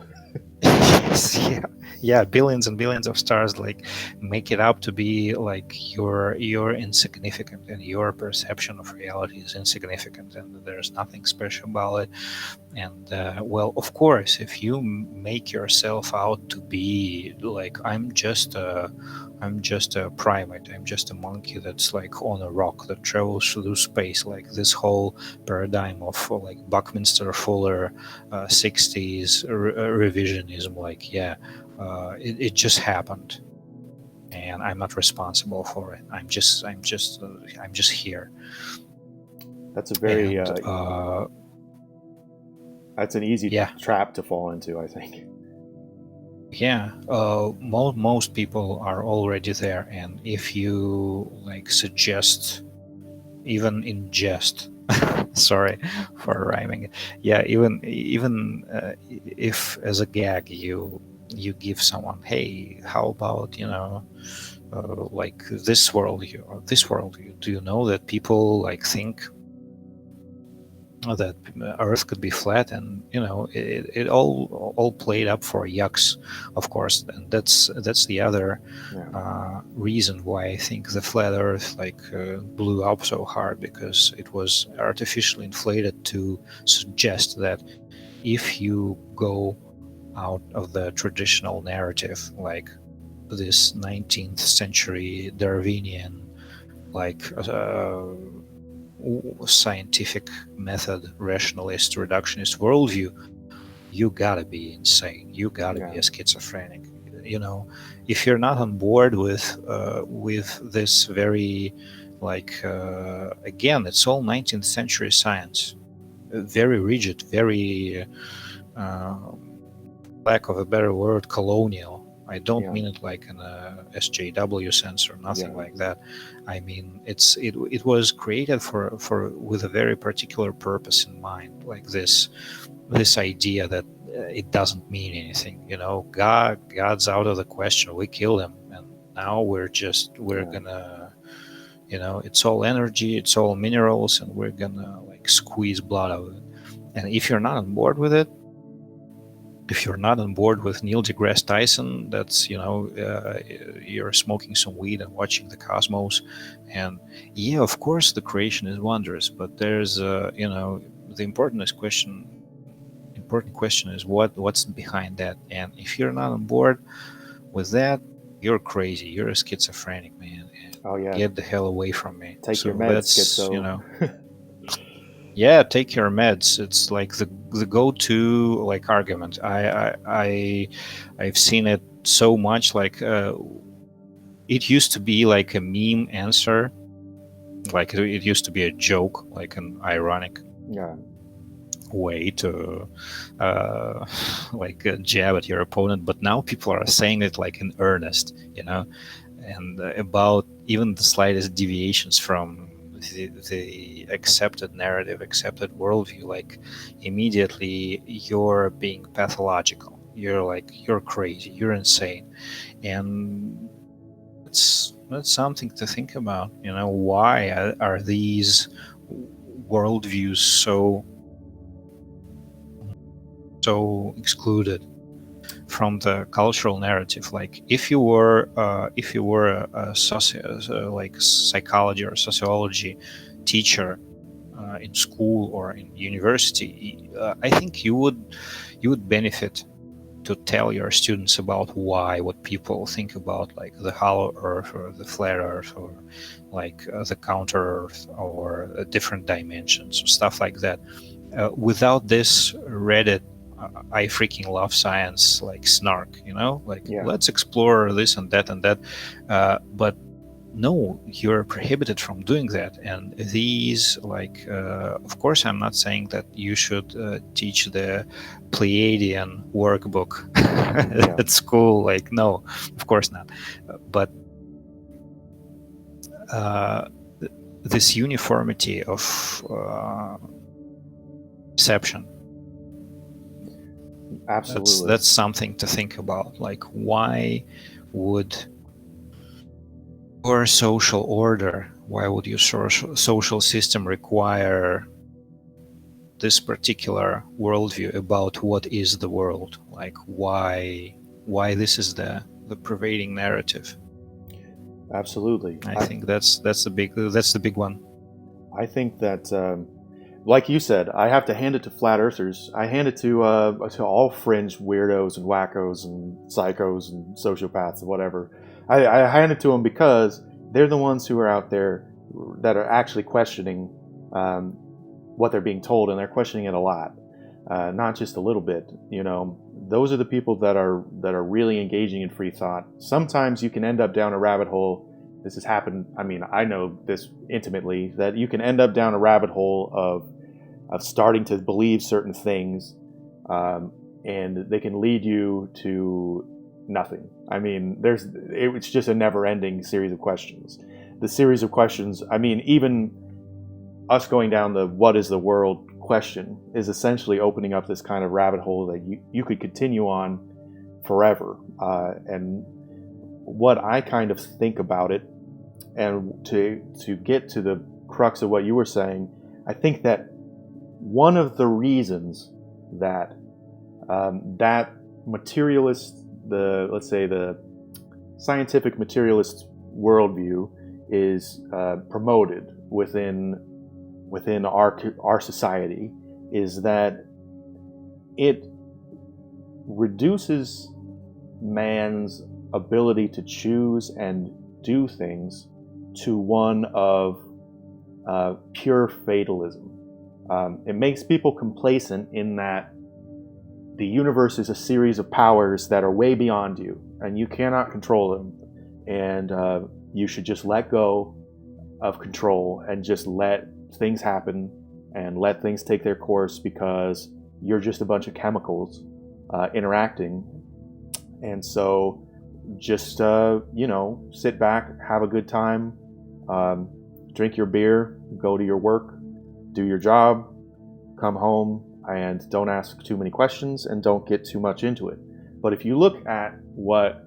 Yeah, yeah, billions and billions of stars like make it up to be like you're insignificant, and your perception of reality is insignificant, and there's nothing special about it. And well, of course, if you make yourself out to be like I'm just a primate, I'm just a monkey that's like on a rock that travels through space, like this whole paradigm of like Buckminster Fuller 60s revisionism, like it just happened, and I'm not responsible for it. I'm just here. That's a very And that's an easy yeah, trap to fall into, I think. yeah, most people are already there, and if you like suggest, even in jest, sorry for rhyming, yeah, even if as a gag you give someone, hey, how about like this world, do you know that people like think that Earth could be flat, and it all played up for yucks, of course, and that's the other reason why I think the flat Earth like blew up so hard, because it was artificially inflated to suggest that if you go out of the traditional narrative, like this 19th century Darwinian like scientific method, rationalist, reductionist worldview, you gotta be insane. You gotta be a schizophrenic. If you're not on board with this very again, it's all 19th century science, very rigid, very uh, lack of a better word, colonial. I don't mean it like in a SJW sense or nothing like that. I mean, it was created for with a very particular purpose in mind, like this idea that it doesn't mean anything. God's out of the question. We killed him, and now we're gonna, it's all energy, it's all minerals, and we're gonna like squeeze blood out of it. And if you're not on board with it, if you're not on board with Neil deGrasse Tyson, that's you're smoking some weed and watching the cosmos, and yeah, of course the creation is wondrous, but there's the important question is what's behind that. And if you're not on board with that, you're crazy, you're a schizophrenic, man, and get the hell away from me. Take your meds, schizo. Yeah, take your meds. It's like the go-to like argument. I've seen it so much. Like it used to be like a meme answer. Like it used to be a joke, like an ironic way to like jab at your opponent. But now people are saying it like in earnest, and about even the slightest deviations from the accepted narrative, accepted worldview, like immediately you're being pathological, you're crazy, you're insane. And that's something to think about. Why are these worldviews so excluded from the cultural narrative? Like if you were a like psychology or sociology teacher in school or in university, I think you would benefit to tell your students about what people think about like the hollow earth or the flat earth, or like the counter earth, or different dimensions or stuff like that. Without this Reddit I freaking love science like snark, let's explore this and that and that, but no, you're prohibited from doing that. And these, like, of course, I'm not saying that you should teach the Pleiadian workbook Yeah, at school. Like, no, of course not. But this uniformity of perception, absolutely. that's something to think about. Like, why would your social order, why would your social system require this particular worldview about what is the world? Like, why this is the pervading narrative? Absolutely. I think that's the big one. I think that, like you said, I have to hand it to flat earthers. I hand it to all fringe weirdos and wackos and psychos and sociopaths and whatever. I hand it to them because they're the ones who are out there that are actually questioning what they're being told, and they're questioning it a lot, not just a little bit. You know, those are the people that are really engaging in free thought. Sometimes you can end up down a rabbit hole. This has happened. I mean, I know this intimately, that you can end up down a rabbit hole of starting to believe certain things, and they can lead you to nothing. I mean, it's just a never-ending series of questions. The series of questions, I mean, even us going down the what is the world question is essentially opening up this kind of rabbit hole that you could continue on forever. And what I kind of think about it, and to get to the crux of what you were saying, I think that one of the reasons that that materialist, let's say the scientific materialist worldview is promoted within our society, is that it reduces man's ability to choose and do things to one of pure fatalism. It makes people complacent in that the universe is a series of powers that are way beyond you, and you cannot control them, and you should just let go of control and just let things happen and let things take their course, because you're just a bunch of chemicals interacting. And so just sit back, have a good time, drink your beer, go to your work, do your job, come home, and don't ask too many questions and don't get too much into it. But if you look at what,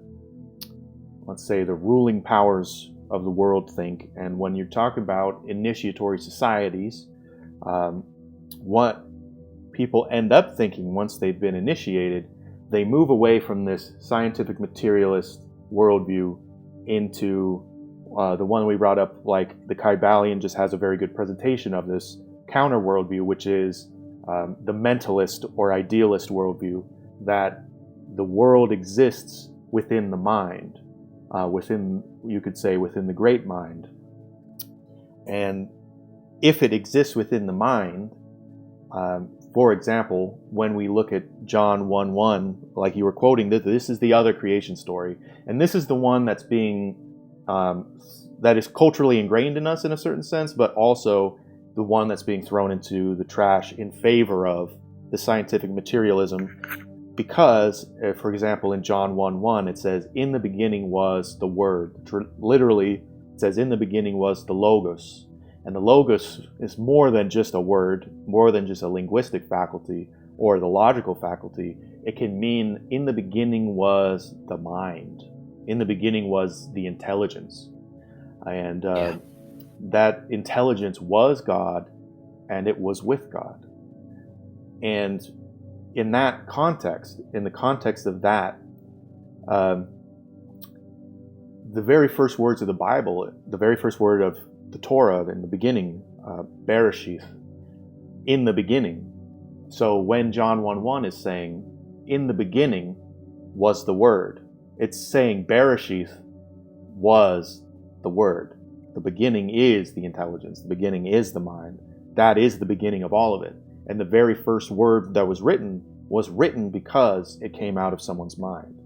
let's say, the ruling powers of the world think, and when you're talking about initiatory societies, what people end up thinking once they've been initiated, they move away from this scientific materialist worldview into the one we brought up. Like the Kybalion just has a very good presentation of this counter worldview, which is the mentalist or idealist worldview, that the world exists within the mind, you could say within the great mind. And if it exists within the mind, for example, when we look at John 1:1, like you were quoting, this is the other creation story, and this is the one that's being that is culturally ingrained in us in a certain sense, but also the one that's being thrown into the trash in favor of the scientific materialism. Because, for example, in John 1:1, it says, "In the beginning was the Word." Literally, it says, "In the beginning was the Logos." And the Logos is more than just a word, more than just a linguistic faculty or the logical faculty. It can mean, in the beginning was the mind. In the beginning was the intelligence. And that intelligence was God, and it was with God. And in that context, in the context of that, the very first words of the Bible, the very first word of the Torah in the beginning, Bereshith, in the beginning. So when John 1:1 is saying, "In the beginning was the Word," it's saying Bereshith was the Word. The beginning is the intelligence. The beginning is the mind. That is the beginning of all of it. And the very first word that was written because it came out of someone's mind.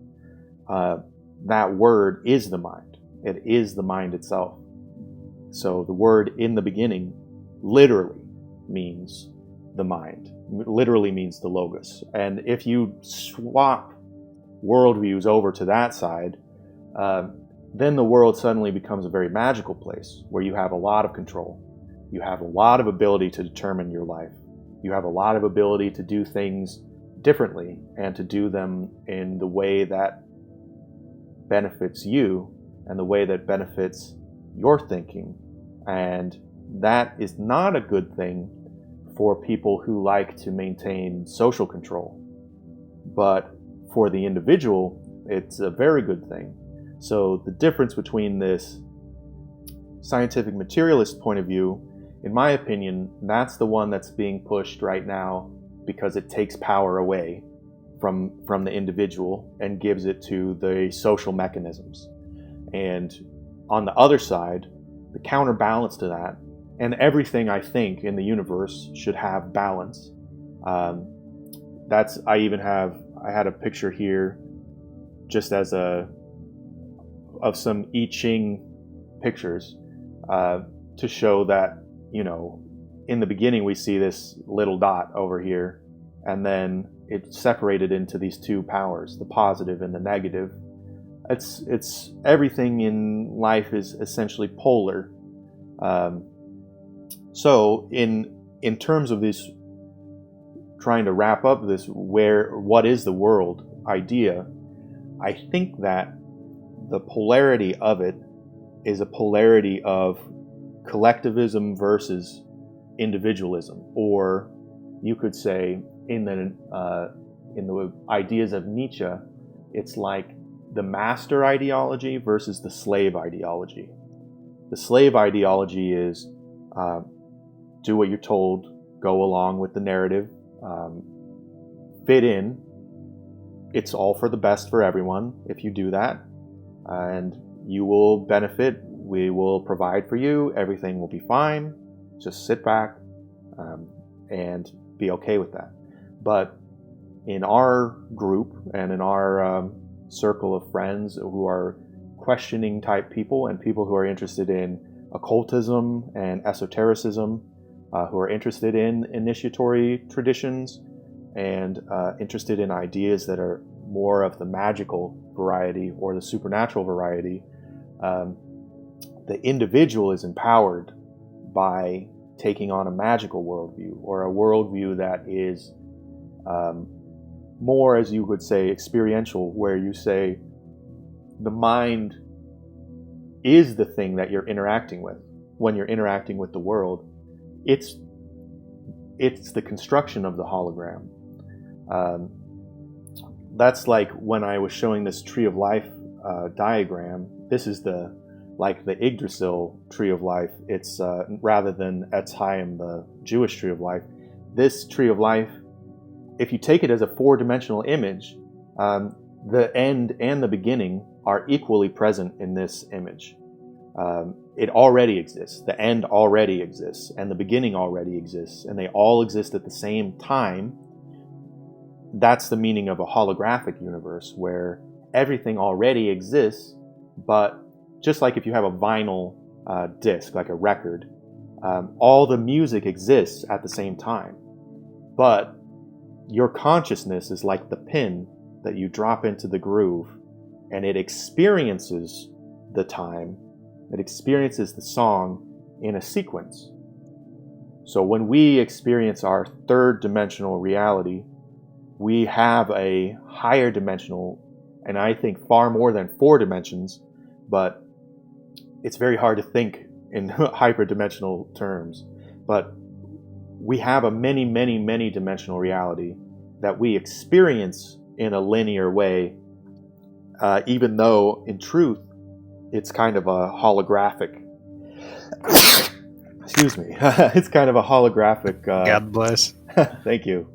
That word is the mind. It is the mind itself. So the word in the beginning literally means the mind, literally means the logos. And if you swap worldviews over to that side, then the world suddenly becomes a very magical place where you have a lot of control. You have a lot of ability to determine your life. You have a lot of ability to do things differently and to do them in the way that benefits you and the way that benefits your thinking. And that is not a good thing for people who like to maintain social control. But for the individual, it's a very good thing. So the difference between this scientific materialist point of view, in my opinion, that's the one that's being pushed right now because it takes power away from the individual and gives it to the social mechanisms. And on the other side, the counterbalance to that, and everything I think in the universe should have balance. I had a picture here just as of some I Ching pictures to show that, in the beginning we see this little dot over here, and then it's separated into these two powers, the positive and the negative. It's everything in life is essentially polar. So in terms of this, trying to wrap up this, what is the world idea, I think that the polarity of it is a polarity of collectivism versus individualism, or you could say in the ideas of Nietzsche, it's like the master ideology versus the slave ideology. The slave ideology is do what you're told, go along with the narrative, fit in. It's all for the best for everyone if you do that, and you will benefit. We will provide for you. Everything will be fine. Just sit back and be okay with that. But in our group and in our circle of friends who are questioning type people and people who are interested in occultism and esotericism, who are interested in initiatory traditions and interested in ideas that are more of the magical variety or the supernatural variety, the individual is empowered by taking on a magical worldview, or a worldview that is more, as you would say, experiential, where you say the mind is the thing that you're interacting with when you're interacting with the world. It's the construction of the hologram. That's like when I was showing this tree of life diagram. This is the Yggdrasil tree of life. It's rather than Etz Chaim, the Jewish tree of life. This tree of life, if you take it as a four-dimensional image, the end and the beginning are equally present in this image. It already exists. The end already exists, and the beginning already exists, and they all exist at the same time. That's the meaning of a holographic universe, where everything already exists, but just like if you have a vinyl disc, like a record, all the music exists at the same time. But your consciousness is like the pin that you drop into the groove, and it experiences the time, it experiences the song in a sequence. So when we experience our third dimensional reality, we have a higher dimensional, and I think far more than 4 dimensions, but it's very hard to think in hyperdimensional terms. But we have a many, many, many dimensional reality that we experience in a linear way, even though in truth it's kind of a holographic. Excuse me. It's kind of a holographic. God bless. Thank you.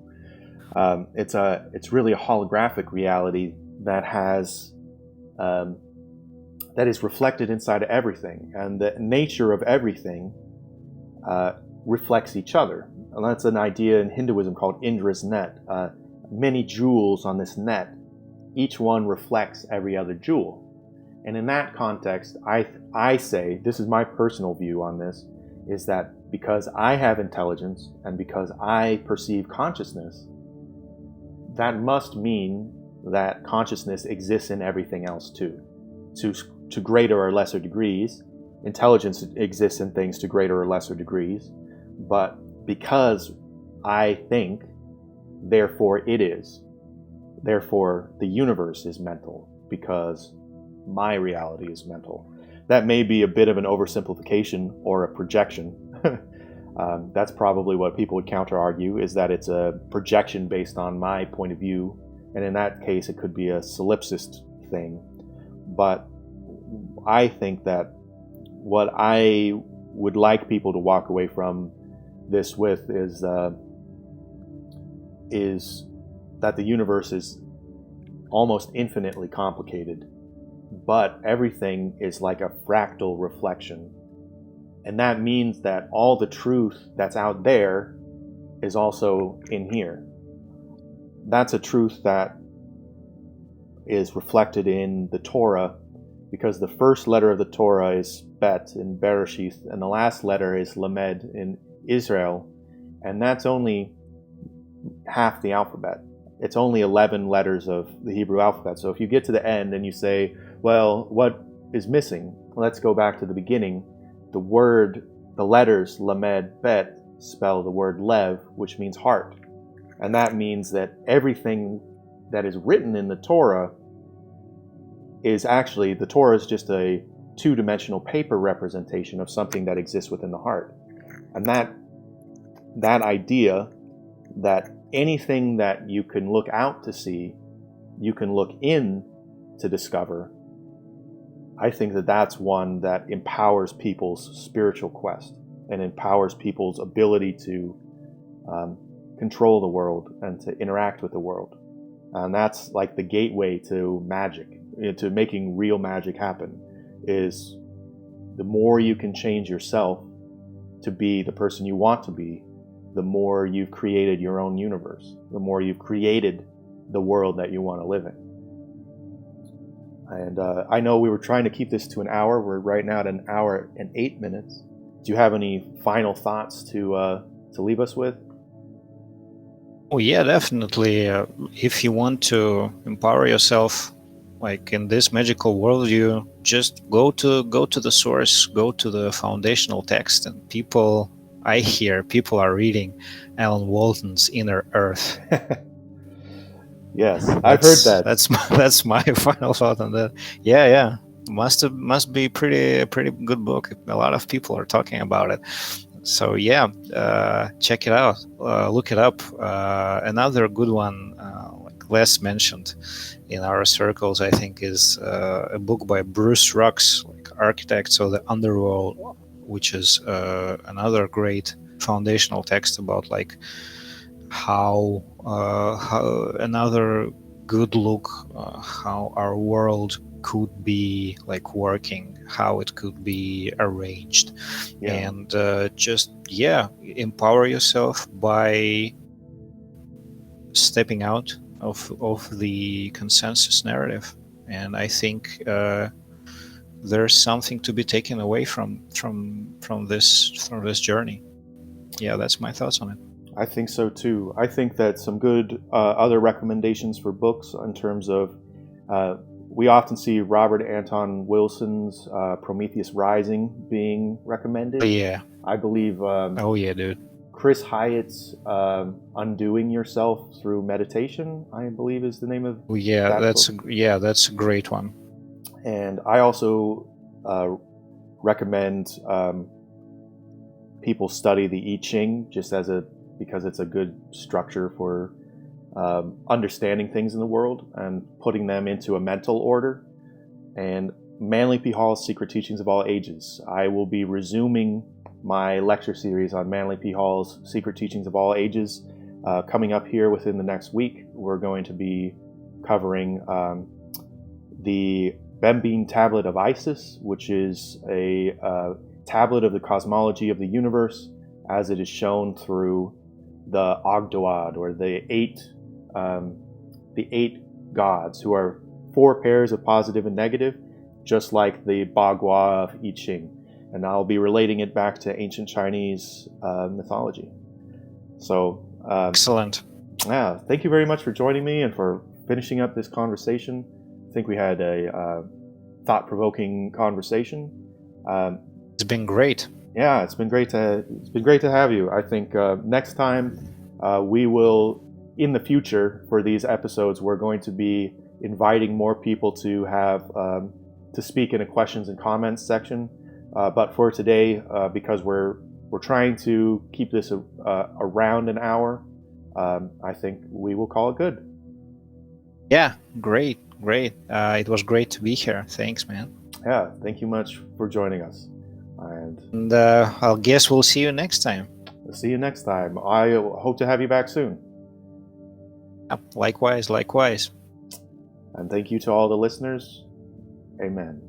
It's really a holographic reality that has that is reflected inside of everything, and the nature of everything reflects each other. And that's an idea in Hinduism called Indra's net. Many jewels on this net, each one reflects every other jewel. And in that context, I say, this is my personal view on this, is that because I have intelligence and because I perceive consciousness, that must mean that consciousness exists in everything else too, to greater or lesser degrees. Intelligence exists in things to greater or lesser degrees, but because I think, therefore it is. Therefore, the universe is mental because my reality is mental. That may be a bit of an oversimplification or a projection. That's probably what people would counter-argue, is that it's a projection based on my point of view, and in that case it could be a solipsist thing. But I think that what I would like people to walk away from this with is that the universe is almost infinitely complicated, but everything is like a fractal reflection. And that means that all the truth that's out there is also in here. That's a truth that is reflected in the Torah, because the first letter of the Torah is Bet in Bereshith, and the last letter is Lamed in Israel, and that's only half the alphabet. It's only 11 letters of the Hebrew alphabet. So if you get to the end and you say, well, what is missing? Let's go back to the beginning. The letters Lamed, Bet spell the word Lev, which means heart. And that means that everything that is written in the Torah is actually, the Torah is just a two-dimensional paper representation of something that exists within the heart. And that idea that anything that you can look out to see, you can look in to discover, I think that that's one that empowers people's spiritual quest and empowers people's ability to control the world and to interact with the world. And that's like the gateway to magic, to making real magic happen, is the more you can change yourself to be the person you want to be, the more you've created your own universe, the more you've created the world that you want to live in. And I know we were trying to keep this to an hour. We're right now at an hour and 8 minutes. Do you have any final thoughts to leave us with? Oh yeah, definitely. If you want to empower yourself, like in this magical world, you just go to the source, go to the foundational text, and I hear people are reading Alan Walton's Inner Earth. Yes, I've heard that. That's my final thought on that. Yeah, must be pretty good book. A lot of people are talking about it. So yeah, check it out. Look it up. Another good one, like less mentioned in our circles, I think, is a book by Bruce Rux, like Architects of the Underworld, which is another great foundational text about like how another good look how our world could be like working, how it could be arranged. And empower yourself by stepping out of the consensus narrative. And I think there's something to be taken away from this journey. Yeah, that's my thoughts on it. I think so too. I think that some good other recommendations for books in terms of, we often see Robert Anton Wilson's Prometheus Rising being recommended. Yeah. I believe dude. Chris Hyatt's Undoing Yourself Through Meditation, I believe is the name of that's book. That's a great one. And I also recommend people study the I Ching because it's a good structure for understanding things in the world and putting them into a mental order. And Manly P. Hall's Secret Teachings of All Ages. I will be resuming my lecture series on Manly P. Hall's Secret Teachings of All Ages coming up here within the next week. We're going to be covering the Bembeen Tablet of Isis, which is a tablet of the cosmology of the universe as it is shown through the Ogdoad, or the eight gods, who are 4 pairs of positive and negative, just like the Bagua of I Ching. And I'll be relating it back to ancient Chinese mythology. So, Excellent. yeah, thank you very much for joining me and for finishing up this conversation. I think we had a thought-provoking conversation. It's been great. Yeah, it's been great to have you. I think next time we will, in the future, for these episodes, we're going to be inviting more people to have to speak in a questions and comments section. But for today, because we're trying to keep this around an hour, I think we will call it good. Yeah, great. It was great to be here. Thanks, man. Yeah, thank you much for joining us. And I guess we'll see you next time. see you next time. I hope to have you back soon. Likewise. And thank you to all the listeners. Amen.